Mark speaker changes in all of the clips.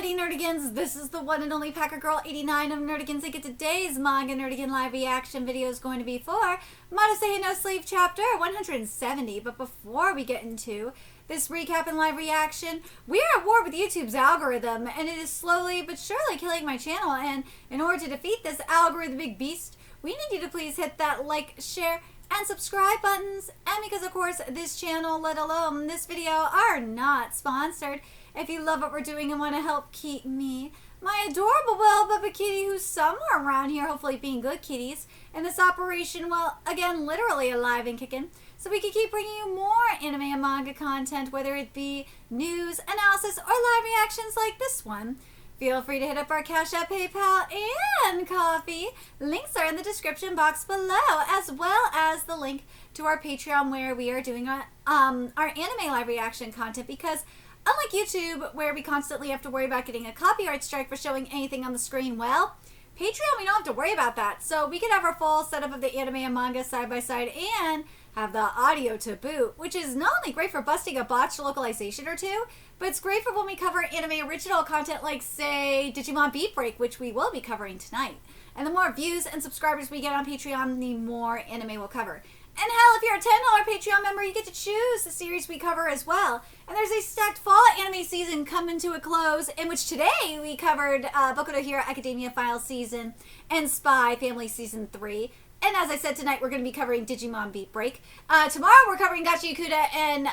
Speaker 1: Howdy Nerdigans, this is the one and only Packer Girl 89 of Nerdigans, and today's Manga Nerdigan live reaction video is going to be for Mato Seihei No Sleep chapter 170. But before we get into this recap and live reaction, we are at war with YouTube's algorithm, and it is slowly but surely killing my channel. And in order to defeat this algorithmic beast, we need you to please hit that like, share, and subscribe buttons. And because of course this channel, let alone this video, are not sponsored, if you love what we're doing and want to help keep me, my adorable well Bubba kitty, who's somewhere around here, hopefully being good kitties, and this operation, well, again, literally alive and kicking, so we can keep bringing you more anime and manga content, whether it be news, analysis, or live reactions like this one. Feel free to hit up our Cash App, PayPal, and Coffee. Links are in the description box below, as well as the link to our Patreon, where we are doing our anime live reaction content, because unlike YouTube, where we constantly have to worry about getting a copyright strike for showing anything on the screen, well, Patreon, we don't have to worry about that. So we can have our full setup of the anime and manga side by side and have the audio to boot, which is not only great for busting a botched localization or two, but it's great for when we cover anime original content like, say, Digimon Beat Break, which we will be covering tonight. And the more views and subscribers we get on Patreon, the more anime we'll cover. And hell, if you're a $10 Patreon member, you get to choose the series we cover as well. And there's a stacked fall anime season coming to a close, in which today we covered Boku no Hero Academia Final Season and Spy Family Season 3. And as I said, tonight we're going to be covering Digimon Beat Break. Tomorrow we're covering Gachi Yakuta and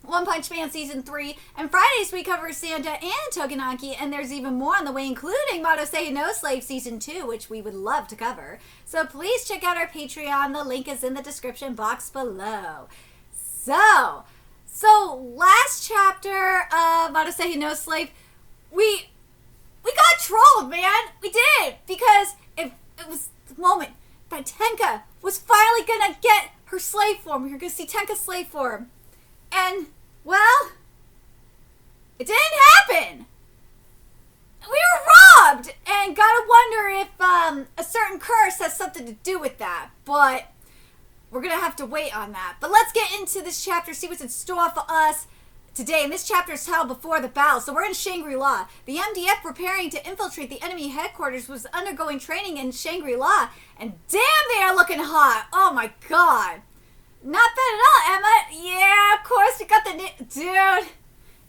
Speaker 1: One Punch Man Season 3. And Fridays we cover Santa and Togenaki. And there's even more on the way, including Mato Seihei No Slave Season 2, which we would love to cover. So please check out our Patreon. The link is in the description box below. So last chapter of Mato Seihei No Slave, we got trolled, man. We did. Because it was the moment that Tenka was finally going to get her slave form. We were going to see Tenka's slave form. And, well, it didn't happen. We were robbed. And gotta wonder if a certain curse has something to do with that. But we're gonna have to wait on that. But let's get into this chapter, see what's in store for us today. And this chapter is held before the battle. So we're in Shangri-La. The MDF preparing to infiltrate the enemy headquarters was undergoing training in Shangri-La. And damn, they are looking hot. Oh my god. Not bad at all, Emma. Yeah, of course, you got the... Dude,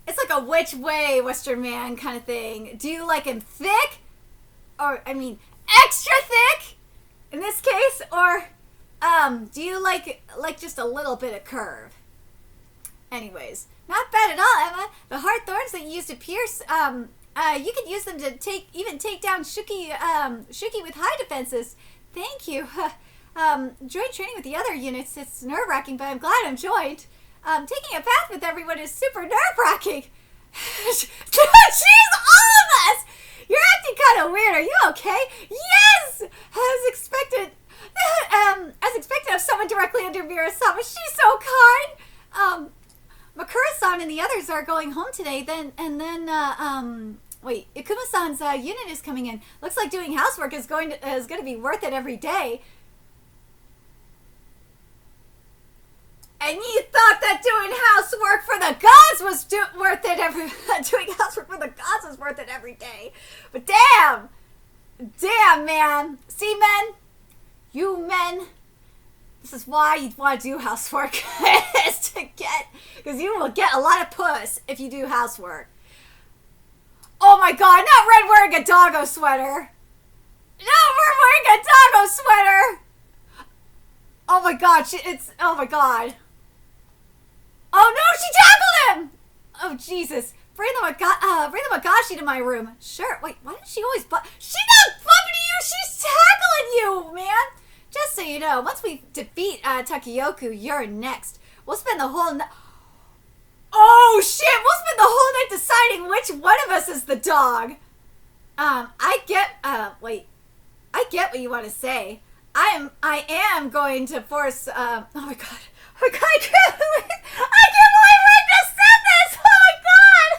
Speaker 1: it's like a which way Western man kind of thing. Do you like him thick? Or, I mean, extra thick? In this case? Or, do you like just a little bit of curve? Anyways, not bad at all, Emma. The hard thorns that you used to pierce, you could use them to even take down Shuki with high defenses. Thank you. Joint training with the other units, it's nerve-wracking, but I'm glad I'm joined. Taking a bath with everyone is super nerve-wracking. She's all of us! You're acting kind of weird, are you okay? Yes! As expected of someone directly under Mira-sama, she's so kind! Makura-san and the others are going home today, wait, Ikuma-san's unit is coming in. Looks like doing housework is going to be worth it every day. And you thought that doing housework for the gods was worth it every day. But damn, man. See, men, you men, this is why you want to do housework, because you will get a lot of puss if you do housework. Oh my god, not Red wearing a doggo sweater. Oh my god, oh my god. Oh no, she tackled him! Oh Jesus. Bring the Magashi to my room. Sure. Wait, why does she always She's not bumping you, she's tackling you, man! Just so you know, once we defeat Takeyoku, you're next. We'll spend the whole night... Oh shit, we'll spend the whole night deciding which one of us is the dog. I get what you want to say. I am going to force, oh my god, I can't believe I just said this, oh my god!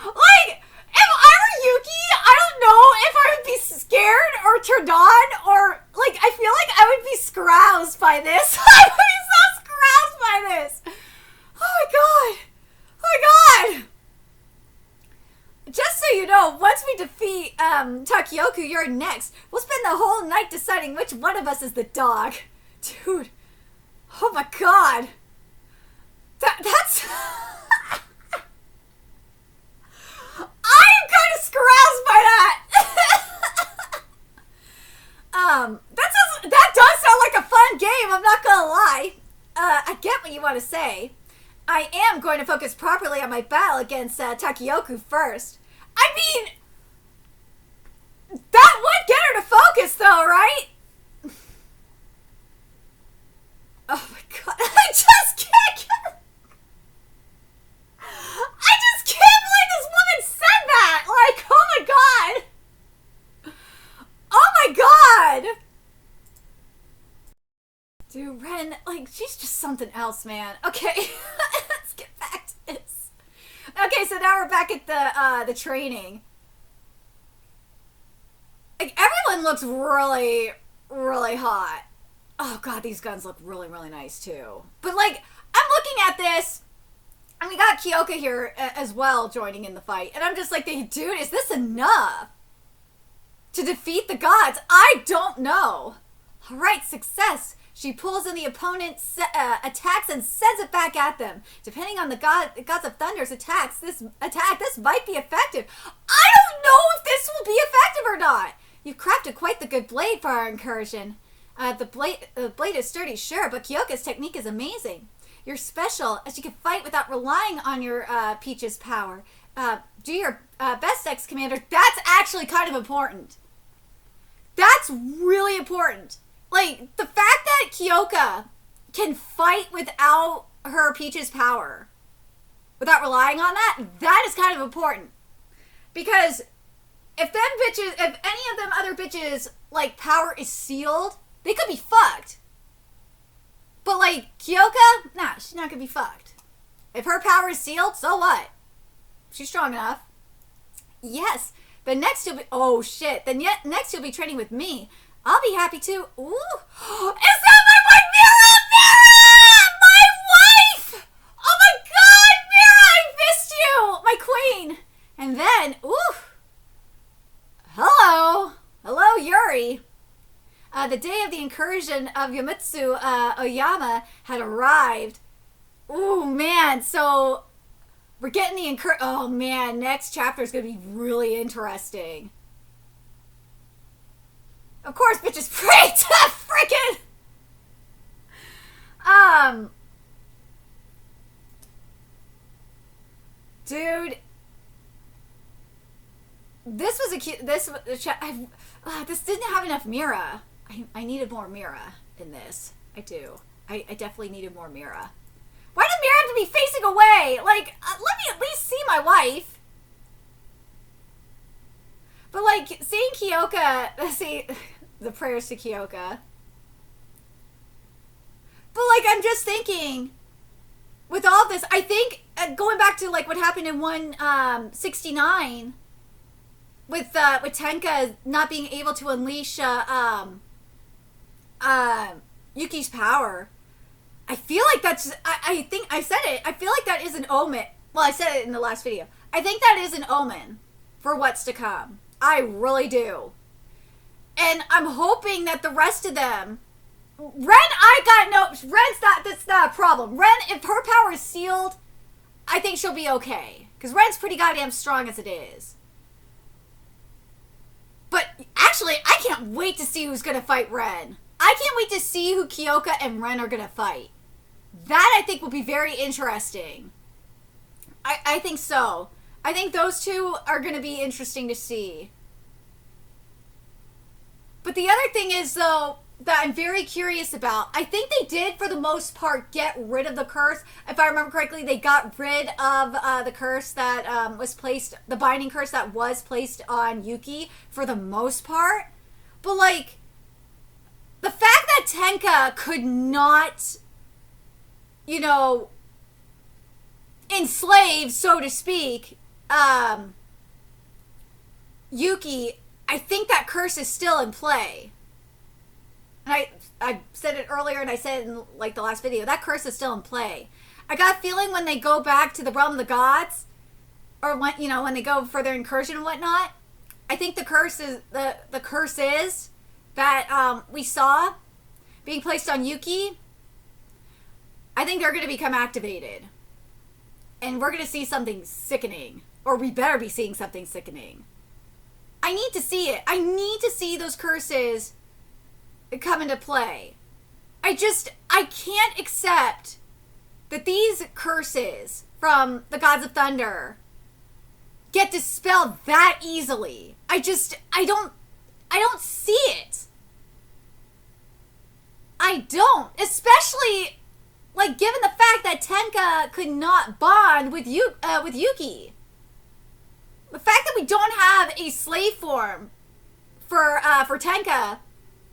Speaker 1: Like, if I were Yuki, I don't know if I would be scared or turned on, or, like, I feel like I would be scroused by this. I would be so scroused by this! Oh my god! no, once we defeat Takioku, you're next. We'll spend the whole night deciding which one of us is the dog. Dude. Oh my god. That's... I'm kind of scroused by that. That does sound like a fun game, I'm not gonna lie. I get what you want to say. I am going to focus properly on my battle against Takioku first. I mean, that would get her to focus though, right? Oh my god, I just can't believe this woman said that! Like, oh my god! Oh my god! Dude, Ren, like, she's just something else, man. Okay, let's get back to this. Okay, so now we're back at the training. Like, everyone looks really, really hot. Oh god, these guns look really, really nice too. But like, I'm looking at this, and we got Kyoka here as well joining in the fight. And I'm just like, dude, is this enough to defeat the gods? I don't know. Alright, success. She pulls in the opponent's attacks and sends it back at them. Depending on the Gods of Thunder's attacks, this might be effective. I don't know if this will be effective or not. You've crafted quite the good blade for our incursion. The blade is sturdy, sure, but Kyoka's technique is amazing. You're special, as you can fight without relying on your Peach's power. Do your best, ex-commander. That's actually kind of important. That's really important. Like, the fact that Kyoka can fight without her Peach's power, without relying on that is kind of important. Because if any of them other bitches, like, power is sealed, they could be fucked. But, like, Kyoka, nah, she's not gonna be fucked. If her power is sealed, so what? She's strong enough. Yes, but next you'll be... Oh, shit. Then next you'll be training with me. I'll be happy to... Ooh. Is that my wife, Mira? Mira! My wife! Oh, my God, Mira! I missed you! My queen. And then... Ooh. Hello. Hello, Yuri. The day of the incursion of Yamitsu Oyama had arrived. Ooh, man. So, we're getting the Oh, man. Next chapter is going to be really interesting. Of course, bitches pray to frickin'... Dude. This was a cute... This didn't have enough Mira. I needed more Mira in this. I do. I definitely needed more Mira. Why did Mira have to be facing away? Like, let me at least see my wife. But, like, seeing Kyoka... See, the prayers to Kyoka. But, like, I'm just thinking... With all this, I think... going back to, like, what happened in 169... With Tenka not being able to unleash... Yuki's power. I feel like that's... I think I said it. I feel like that is an omen. Well, I said it in the last video. I think that is an omen for what's to come. I really do. And I'm hoping that the rest of them... Ren's not... That's not a problem. Ren, if her power is sealed, I think she'll be okay. Because Ren's pretty goddamn strong as it is. But actually, I can't wait to see who's going to fight Ren. I can't wait to see who Kyoka and Ren are going to fight. That, I think, will be very interesting. I think so. I think those two are going to be interesting to see. But the other thing is, though, that I'm very curious about, I think they did, for the most part, get rid of the curse. If I remember correctly, they got rid of the curse that was placed, the binding curse that was placed on Yuki, for the most part. But, like... The fact that Tenka could not, you know, enslave, so to speak, Yuki, I think that curse is still in play. And I said it earlier and I said it in, like, the last video. That curse is still in play. I got a feeling when they go back to the realm of the gods, or when, you know, when they go for their incursion and whatnot, I think the curse is the curse is that we saw being placed on Yuki. I think they're going to become activated, and we're going to see something sickening, or we better be seeing something sickening. I need to see it. I need to see those curses come into play. I can't accept that these curses from the gods of thunder get dispelled that easily. I don't see it. I don't. Especially, like, given the fact that Tenka could not bond with Yuki. The fact that we don't have a slave form for Tenka,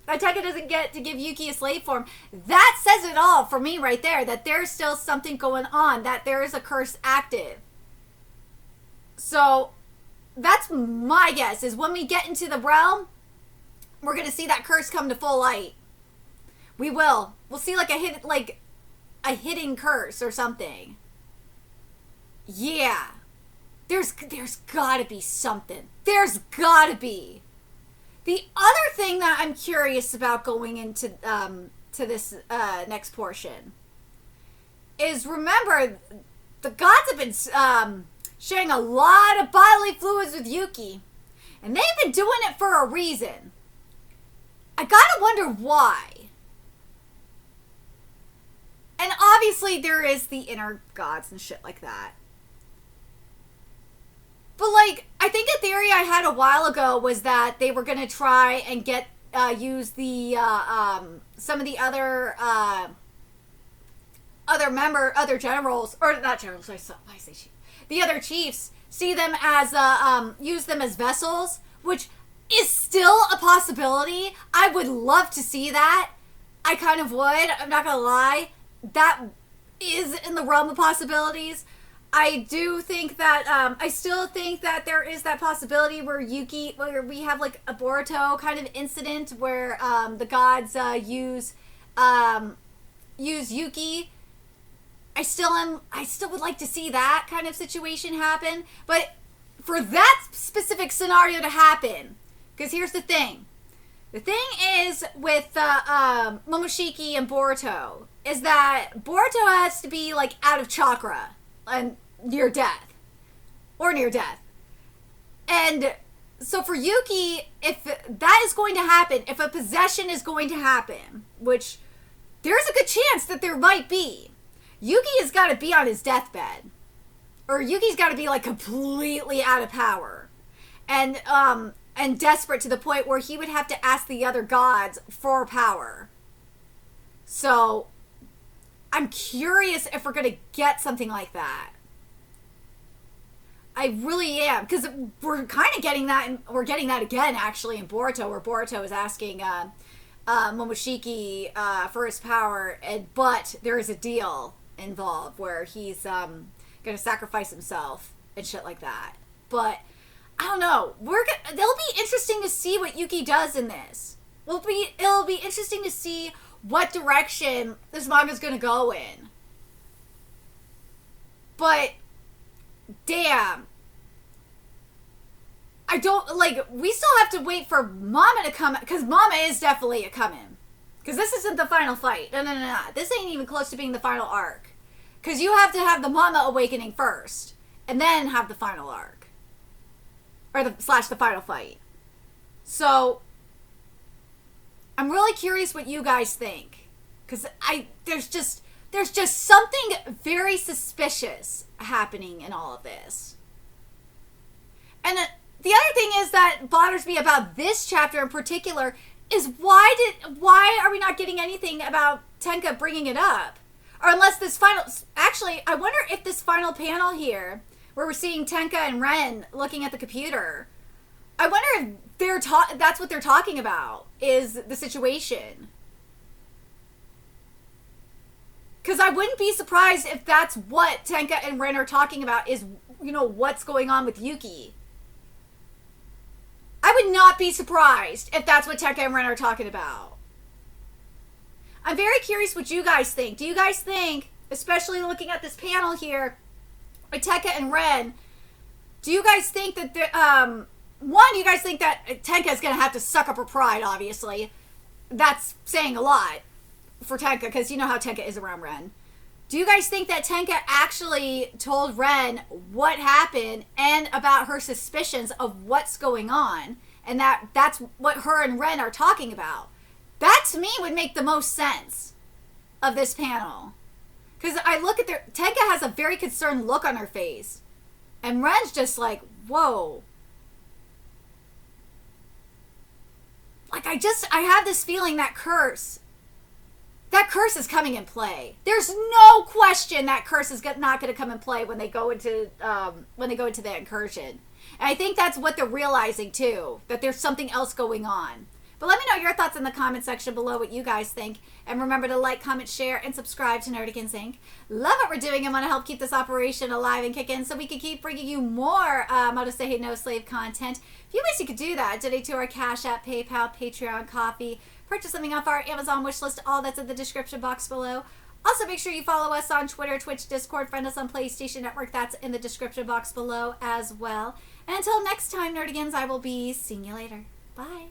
Speaker 1: that Tenka doesn't get to give Yuki a slave form, that says it all for me right there, that there's still something going on, that there is a curse active. So, that's my guess, is when we get into the realm, we're going to see that curse come to full light. We will. We'll see like a hidden curse or something. Yeah. There's gotta be something. There's gotta be. The other thing that I'm curious about going into to this next portion is, remember, the gods have been sharing a lot of bodily fluids with Yuki, and they've been doing it for a reason. I gotta wonder why. And obviously there is the inner gods and shit like that. But, like, I think a theory I had a while ago was that they were going to try and use the, some of the other generals, or not generals, I say chief, the other chiefs, see them as, use them as vessels, which is still a possibility. I would love to see that. I kind of would, I'm not going to lie. That is in the realm of possibilities. I do think that, I still think that there is that possibility where we have like a Boruto kind of incident where, the gods, use Yuki. I still would like to see that kind of situation happen. But for that specific scenario to happen, because here's the thing. The thing is with, Momoshiki and Boruto, is that Boruto has to be like out of chakra and near death. And so for Yuki, if that is going to happen, if a possession is going to happen, which there's a good chance that there might be, Yuki has got to be on his deathbed. Or Yuki's got to be like completely out of power. And desperate to the point where he would have to ask the other gods for power. So I'm curious if we're going to get something like that. I really am, because we're kind of getting that, and we're getting that again, actually, in Boruto, where Boruto is asking Momoshiki for his power, but there is a deal involved where he's going to sacrifice himself and shit like that. But I don't know. It'll be interesting to see what Yuki does in this. It'll be interesting to see what direction this manga's going to go in. But damn. I don't, like, we still have to wait for Mama to come, because Mama is definitely a coming. Because this isn't the final fight. No. This ain't even close to being the final arc. Because you have to have the Mama awakening first, and then have the final arc. Or the final fight. So, I'm really curious what you guys think. Because there's just something very suspicious happening in all of this. And the other thing is that bothers me about this chapter in particular is why are we not getting anything about Tenka bringing it up? Or unless this actually, I wonder if this final panel here, where we're seeing Tenka and Ren looking at the computer, I wonder if that's what they're talking about, is the situation. Because I wouldn't be surprised if that's what Tenka and Ren are talking about, is, what's going on with Yuki. I would not be surprised if that's what Tenka and Ren are talking about. I'm very curious what you guys think. Do you guys think, especially looking at this panel here, with Tenka and Ren, Do you guys think that one, you guys think that Tenka is going to have to suck up her pride, obviously. That's saying a lot for Tenka, because you know how Tenka is around Ren. Do you guys think that Tenka actually told Ren what happened and about her suspicions of what's going on? And that's what her and Ren are talking about. That, to me, would make the most sense of this panel. Because I look at Tenka has a very concerned look on her face. And Ren's just like, whoa. Like, I have this feeling that curse is coming in play. There's no question that curse is not going to come in play when they go into the incursion. And I think that's what they're realizing too, that there's something else going on. But let me know your thoughts in the comment section below, what you guys think. And remember to like, comment, share, and subscribe to Nerdigans Inc. Love what we're doing and want to help keep this operation alive and kicking so we can keep bringing you more Mato Seihei No Slave content. If you wish you could do that, donate to our Cash App, PayPal, Patreon, Coffee, purchase something off our Amazon wish list, all that's in the description box below. Also, make sure you follow us on Twitter, Twitch, Discord, friend us on PlayStation Network, that's in the description box below as well. And until next time, Nerdigans, I will be seeing you later. Bye.